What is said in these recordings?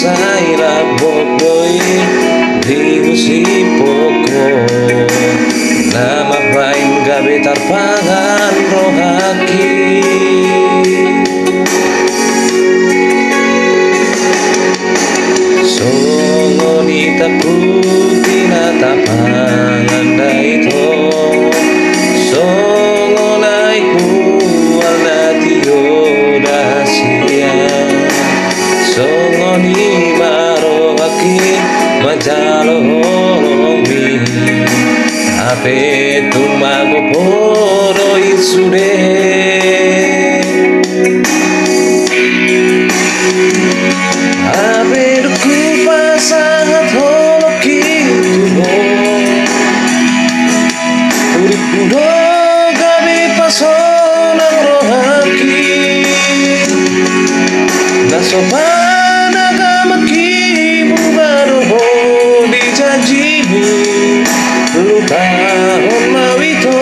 saira bokdoi ribu si poko nama bain gabe tarpangan rohaki songoni takuti na tapangan daito songonai kual natio dasia songoni marohaki majalo horomi ape tumago poro isude ape duku pasangat holoki tuho urip kudo gabe pasonang rohaki nasobana gamaki bubaroho di janjimu lupa mawito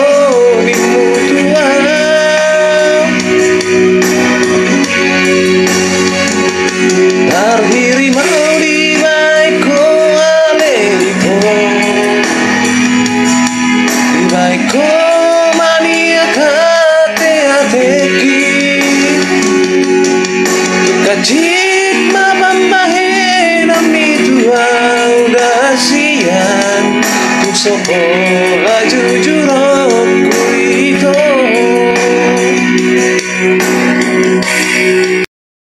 di mutuan tarhiri mau di baiko aleiko di baiko mania kate ateki kajit mabambahe namitua udah sian soko laju